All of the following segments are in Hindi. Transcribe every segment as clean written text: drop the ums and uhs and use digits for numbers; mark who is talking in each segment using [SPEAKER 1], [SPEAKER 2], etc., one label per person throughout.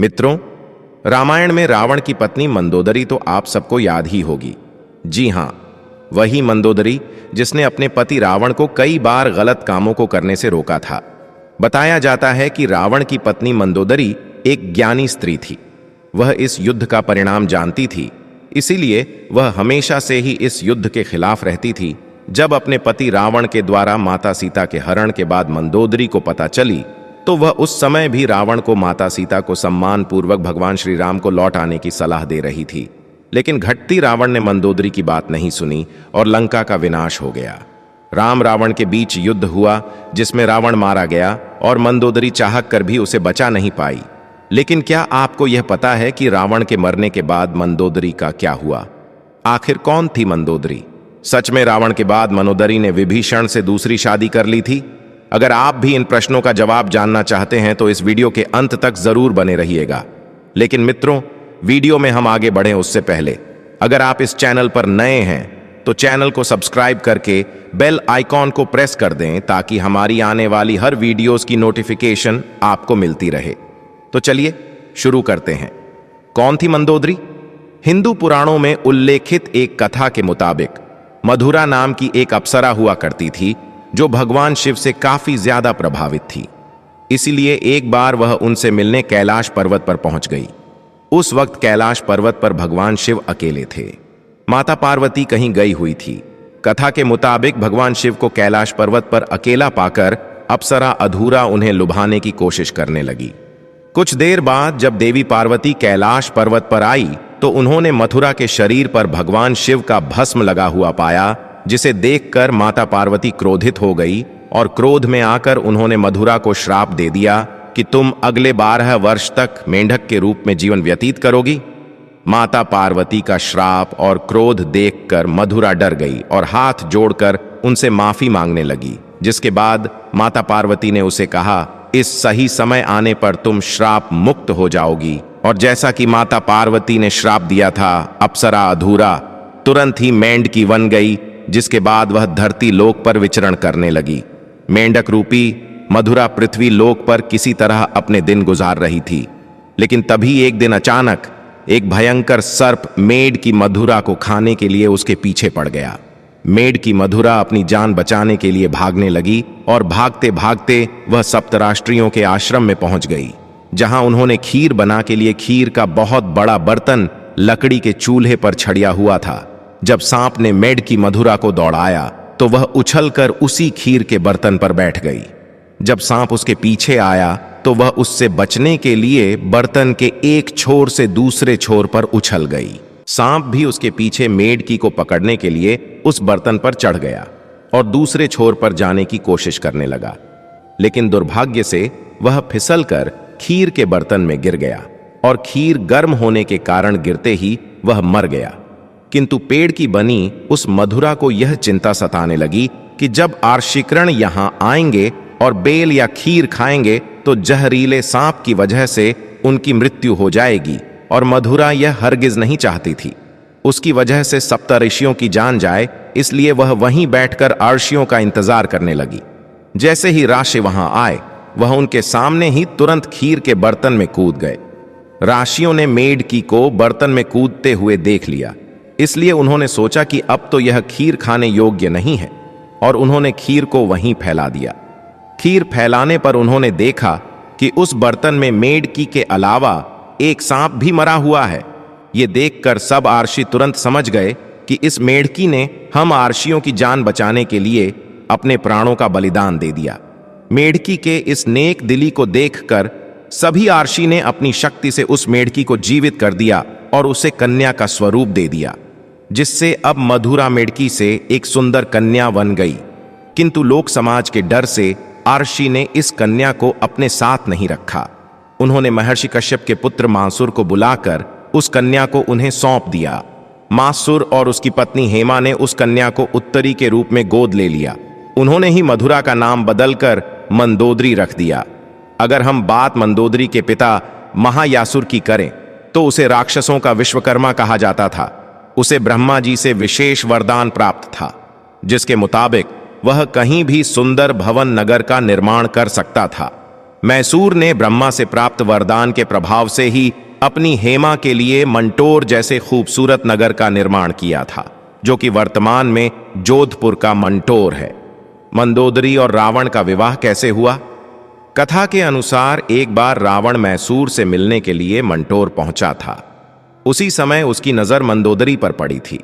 [SPEAKER 1] मित्रों, रामायण में रावण की पत्नी मंदोदरी तो आप सबको याद ही होगी। जी हां, वही मंदोदरी जिसने अपने पति रावण को कई बार गलत कामों को करने से रोका था। बताया जाता है कि रावण की पत्नी मंदोदरी एक ज्ञानी स्त्री थी। वह इस युद्ध का परिणाम जानती थी, इसीलिए वह हमेशा से ही इस युद्ध के खिलाफ रहती थी। जब अपने पति रावण के द्वारा माता सीता के हरण के बाद मंदोदरी को पता चली, तो वह उस समय भी रावण को माता सीता को सम्मान पूर्वक भगवान श्री राम को लौट आने की सलाह दे रही थी। लेकिन घटती रावण ने मंदोदरी की बात नहीं सुनी और लंका का विनाश हो गया। राम रावण के बीच युद्ध हुआ, जिसमें रावण मारा गया और मंदोदरी चाहकर कर भी उसे बचा नहीं पाई। लेकिन क्या आपको यह पता है कि रावण के मरने के बाद मंदोदरी का क्या हुआ? आखिर कौन थी मंदोदरी? सच में रावण के बाद मंदोदरी ने विभीषण से दूसरी शादी कर ली थी? अगर आप भी इन प्रश्नों का जवाब जानना चाहते हैं तो इस वीडियो के अंत तक जरूर बने रहिएगा। लेकिन मित्रों, वीडियो में हम आगे बढ़ें उससे पहले अगर आप इस चैनल पर नए हैं तो चैनल को सब्सक्राइब करके बेल आइकॉन को प्रेस कर दें, ताकि हमारी आने वाली हर वीडियोस की नोटिफिकेशन आपको मिलती रहे। तो चलिए शुरू करते हैं। कौन थी मंदोदरी? हिंदू पुराणों में उल्लेखित एक कथा के मुताबिक मधुरा नाम की एक अप्सरा हुआ करती थी, जो भगवान शिव से काफी ज्यादा प्रभावित थी। इसीलिए एक बार वह उनसे मिलने कैलाश पर्वत पर पहुंच गई। उस वक्त कैलाश पर्वत पर भगवान शिव अकेले थे। माता पार्वती कहीं गई हुई थी। कथा के मुताबिक भगवान शिव को कैलाश पर्वत पर अकेला पाकर अप्सरा अधूरा उन्हें लुभाने की कोशिश करने लगी। कुछ देर बाद जब देवी पार्वती कैलाश पर्वत पर आई तो उन्होंने मथुरा के शरीर पर भगवान शिव का भस्म लगा हुआ पाया, जिसे देखकर माता पार्वती क्रोधित हो गई और क्रोध में आकर उन्होंने मधुरा को श्राप दे दिया कि तुम अगले 12 वर्ष तक मेंढक के रूप में जीवन व्यतीत करोगी। माता पार्वती का श्राप और क्रोध देखकर मधुरा डर गई और हाथ जोड़कर उनसे माफी मांगने लगी, जिसके बाद माता पार्वती ने उसे कहा, इस सही समय आने पर तुम श्राप मुक्त हो जाओगी। और जैसा कि माता पार्वती ने श्राप दिया था, अप्सरा अधूरा तुरंत ही मेंढकी बन गई, जिसके बाद वह धरती लोक पर विचरण करने लगी। मेंढक रूपी मधुरा पृथ्वी लोक पर किसी तरह अपने दिन गुजार रही थी। लेकिन तभी एक दिन अचानक एक भयंकर सर्प मेढ की मधुरा को खाने के लिए उसके पीछे पड़ गया। मेढ की मधुरा अपनी जान बचाने के लिए भागने लगी और भागते भागते वह सप्तराष्ट्रियों के आश्रम में पहुंच गई, जहां उन्होंने खीर बना के लिए खीर का बहुत बड़ा बर्तन लकड़ी के चूल्हे पर छड़िया हुआ था। जब सांप ने मेढ की मधुरा को दौड़ाया तो वह उछलकर उसी खीर के बर्तन पर बैठ गई। जब सांप उसके पीछे आया तो वह उससे बचने के लिए बर्तन के एक छोर से दूसरे छोर पर उछल गई। सांप भी उसके पीछे मेढकी को पकड़ने के लिए उस बर्तन पर चढ़ गया और दूसरे छोर पर जाने की कोशिश करने लगा। लेकिन दुर्भाग्य से वह फिसलकर खीर के बर्तन में गिर गया और खीर गर्म होने के कारण गिरते ही वह मर गया। किंतु पेड़ की बनी उस मधुरा को यह चिंता सताने लगी कि जब आर्षिकरण यहां आएंगे और बेल या खीर खाएंगे तो जहरीले सांप की वजह से उनकी मृत्यु हो जाएगी, और मधुरा यह हरगिज नहीं चाहती थी। उसकी वजह से सप्तऋषियों की जान जाए, इसलिए वह वहीं बैठकर आर्षियों का इंतजार करने लगी। जैसे ही राशि वहां आए, वह उनके सामने ही तुरंत खीर के बर्तन में कूद गए। राशियों ने मेढकी को बर्तन में कूदते हुए देख लिया, इसलिए उन्होंने सोचा कि अब तो यह खीर खाने योग्य नहीं है, और उन्होंने खीर को वहीं फैला दिया। खीर फैलाने पर उन्होंने देखा कि उस बर्तन में मेढकी के अलावा एक सांप भी मरा हुआ है। ये देखकर सब आर्षी तुरंत समझ गए कि इस मेढकी ने हम आर्षियों की जान बचाने के लिए अपने प्राणों का बलिदान दे दिया। मेढकी के इस नेक दिली को देखकर सभी आर्षी ने अपनी शक्ति से उस मेढकी को जीवित कर दिया और उसे कन्या का स्वरूप दे दिया, जिससे अब मधुरा मेढकी से एक सुंदर कन्या बन गई। किंतु लोक समाज के डर से आर्षी ने इस कन्या को अपने साथ नहीं रखा। उन्होंने महर्षि कश्यप के पुत्र मासुर को बुलाकर उस कन्या को उन्हें सौंप दिया। मासुर और उसकी पत्नी हेमा ने उस कन्या को उत्तरी के रूप में गोद ले लिया। उन्होंने ही मधुरा का नाम बदलकर मंदोदरी रख दिया। अगर हम बात मंदोदरी के पिता महायासुर की करें तो उसे राक्षसों का विश्वकर्मा कहा जाता था। उसे ब्रह्मा जी से विशेष वरदान प्राप्त था, जिसके मुताबिक वह कहीं भी सुंदर भवन नगर का निर्माण कर सकता था। मैसूर ने ब्रह्मा से प्राप्त वरदान के प्रभाव से ही अपनी हेमा के लिए मंटोर जैसे खूबसूरत नगर का निर्माण किया था, जो कि वर्तमान में जोधपुर का मंटोर है। मंदोदरी और रावण का विवाह कैसे हुआ? कथा के अनुसार एक बार रावण मैसूर से मिलने के लिए मंटोर पहुंचा था। उसी समय उसकी नजर मंदोदरी पर पड़ी थी।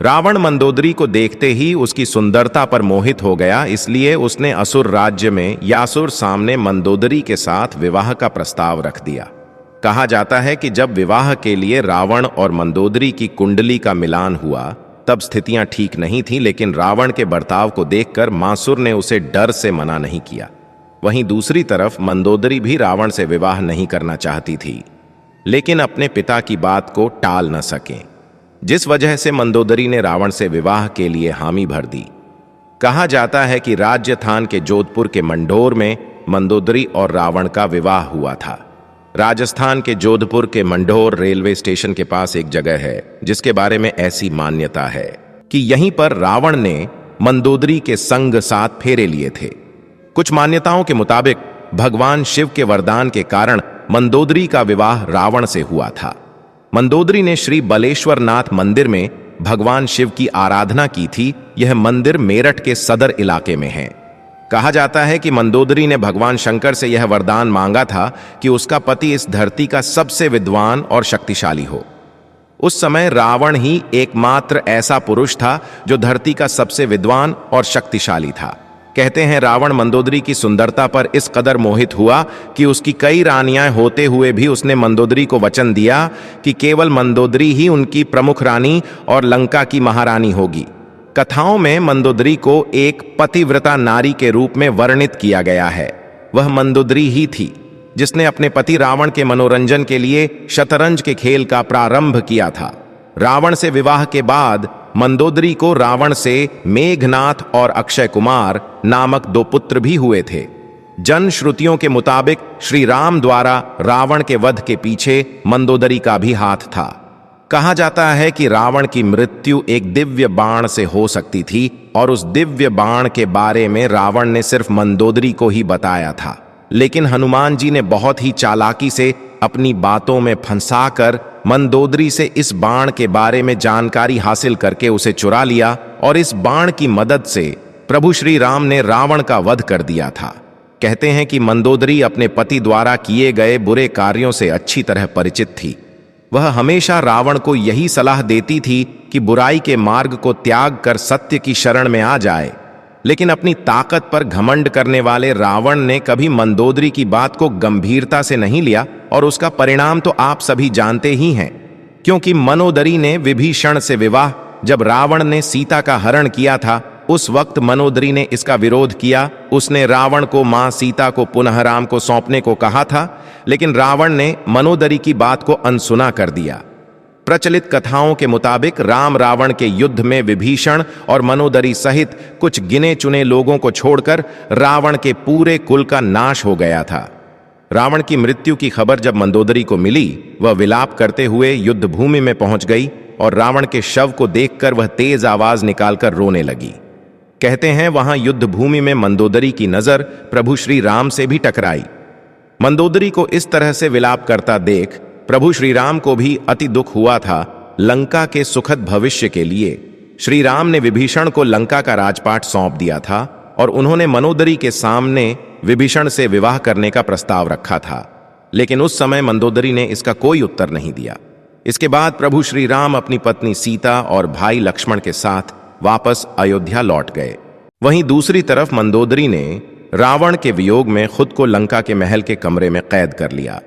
[SPEAKER 1] रावण मंदोदरी को देखते ही उसकी सुंदरता पर मोहित हो गया, इसलिए उसने असुर राज्य में यासुर सामने मंदोदरी के साथ विवाह का प्रस्ताव रख दिया। कहा जाता है कि जब विवाह के लिए रावण और मंदोदरी की कुंडली का मिलान हुआ तब स्थितियां ठीक नहीं थीं, लेकिन रावण के बर्ताव को देखकर मासुर ने उसे डर से मना नहीं किया। वहीं दूसरी तरफ मंदोदरी भी रावण से विवाह नहीं करना चाहती थी, लेकिन अपने पिता की बात को टाल न सके, जिस वजह से मंदोदरी ने रावण से विवाह के लिए हामी भर दी। कहा जाता है कि राजस्थान के जोधपुर के मंडोर में मंदोदरी और रावण का विवाह हुआ था। राजस्थान के जोधपुर के मंडोर रेलवे स्टेशन के पास एक जगह है जिसके बारे में ऐसी मान्यता है कि यहीं पर रावण ने मंदोदरी के संग 7 फेरे लिए थे। कुछ मान्यताओं के मुताबिक भगवान शिव के वरदान के कारण मंदोदरी का विवाह रावण से हुआ था। मंदोदरी ने श्री बलेश्वर नाथ मंदिर में भगवान शिव की आराधना की थी। यह मंदिर मेरठ के सदर इलाके में है। कहा जाता है कि मंदोदरी ने भगवान शंकर से यह वरदान मांगा था कि उसका पति इस धरती का सबसे विद्वान और शक्तिशाली हो। उस समय रावण ही एकमात्र ऐसा पुरुष था जो धरती का सबसे विद्वान और शक्तिशाली था। कहते हैं रावण मंदोदरी की सुंदरता पर इस कदर मोहित हुआ कि उसकी कई रानियां होते हुए भी उसने मंदोदरी को वचन दिया कि केवल मंदोदरी ही उनकी प्रमुख रानी और लंका की महारानी होगी। कथाओं में मंदोदरी को एक पतिव्रता नारी के रूप में वर्णित किया गया है। वह मंदोदरी ही थी जिसने अपने पति रावण के मनोरंजन के लिए शतरंज के खेल का प्रारंभ किया था। रावण से विवाह के बाद मंदोदरी को रावण से मेघनाथ और अक्षय कुमार नामक 2 पुत्र भी हुए थे। जन श्रुतियों के मुताबिक श्री राम द्वारा रावण के वध के पीछे मंदोदरी का भी हाथ था। कहा जाता है कि रावण की मृत्यु एक दिव्य बाण से हो सकती थी और उस दिव्य बाण के बारे में रावण ने सिर्फ मंदोदरी को ही बताया था, लेकिन हनुमान जी ने बहुत ही चालाकी से अपनी बातों में फंसाकर मंदोदरी से इस बाण के बारे में जानकारी हासिल करके उसे चुरा लिया और इस बाण की मदद से प्रभु श्री राम ने रावण का वध कर दिया था। कहते हैं कि मंदोदरी अपने पति द्वारा किए गए बुरे कार्यों से अच्छी तरह परिचित थी। वह हमेशा रावण को यही सलाह देती थी कि बुराई के मार्ग को त्याग कर सत्य की शरण में आ जाए, लेकिन अपनी ताकत पर घमंड करने वाले रावण ने कभी मंदोदरी की बात को गंभीरता से नहीं लिया और उसका परिणाम तो आप सभी जानते ही हैं। क्योंकि मनोदरी ने विभीषण से विवाह जब रावण ने सीता का हरण किया था, उस वक्त मनोदरी ने इसका विरोध किया। उसने रावण को मां सीता को पुनः राम को सौंपने को कहा था, लेकिन रावण ने मनोदरी की बात को अनसुना कर दिया। प्रचलित कथाओं के मुताबिक राम रावण के युद्ध में विभीषण और मनोदरी सहित कुछ गिने चुने लोगों को छोड़कर रावण के पूरे कुल का नाश हो गया था। रावण की मृत्यु की खबर जब मंदोदरी को मिली, वह विलाप करते हुए युद्ध भूमि में पहुंच गई और रावण के शव को देखकर वह तेज आवाज निकालकर रोने लगी। कहते हैं वहां युद्ध भूमि में मंदोदरी की नजर प्रभु श्री राम से भी टकराई। मंदोदरी को इस तरह से विलाप करता देख प्रभु श्री राम को भी अति दुख हुआ था। लंका के सुखद भविष्य के लिए श्री राम ने विभीषण को लंका का राजपाट सौंप दिया था और उन्होंने मनोदरी के सामने विभीषण से विवाह करने का प्रस्ताव रखा था, लेकिन उस समय मंदोदरी ने इसका कोई उत्तर नहीं दिया। इसके बाद प्रभु श्री राम अपनी पत्नी सीता और भाई लक्ष्मण के साथ वापस अयोध्या लौट गए। वहीं दूसरी तरफ मंदोदरी ने रावण के वियोग में खुद को लंका के महल के कमरे में कैद कर लिया।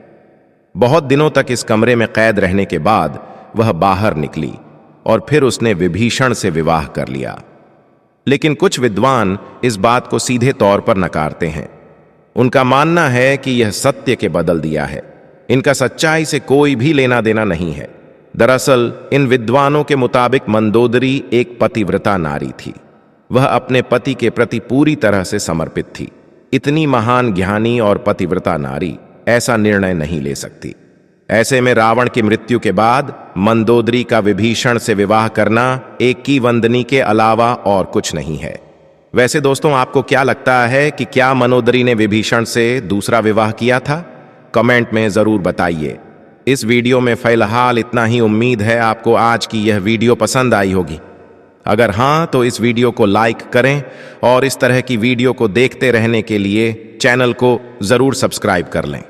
[SPEAKER 1] बहुत दिनों तक इस कमरे में कैद रहने के बाद वह बाहर निकली और फिर उसने विभीषण से विवाह कर लिया। लेकिन कुछ विद्वान इस बात को सीधे तौर पर नकारते हैं। उनका मानना है कि यह सत्य के बदल दिया है। इनका सच्चाई से कोई भी लेना देना नहीं है। दरअसल इन विद्वानों के मुताबिक मंदोदरी एक पतिव्रता नारी थी। वह अपने पति के प्रति पूरी तरह से समर्पित थी। इतनी महान ज्ञानी और पतिव्रता नारी ऐसा निर्णय नहीं ले सकती। ऐसे में रावण की मृत्यु के बाद मंदोदरी का विभीषण से विवाह करना एक की वंदनी के अलावा और कुछ नहीं है। वैसे दोस्तों, आपको क्या लगता है कि क्या मनोदरी ने विभीषण से दूसरा विवाह किया था? कमेंट में जरूर बताइए। इस वीडियो में फिलहाल इतना ही। उम्मीद है आपको आज की यह वीडियो पसंद आई होगी। अगर हाँ, तो इस वीडियो को लाइक करें और इस तरह की वीडियो को देखते रहने के लिए चैनल को जरूर सब्सक्राइब कर लें।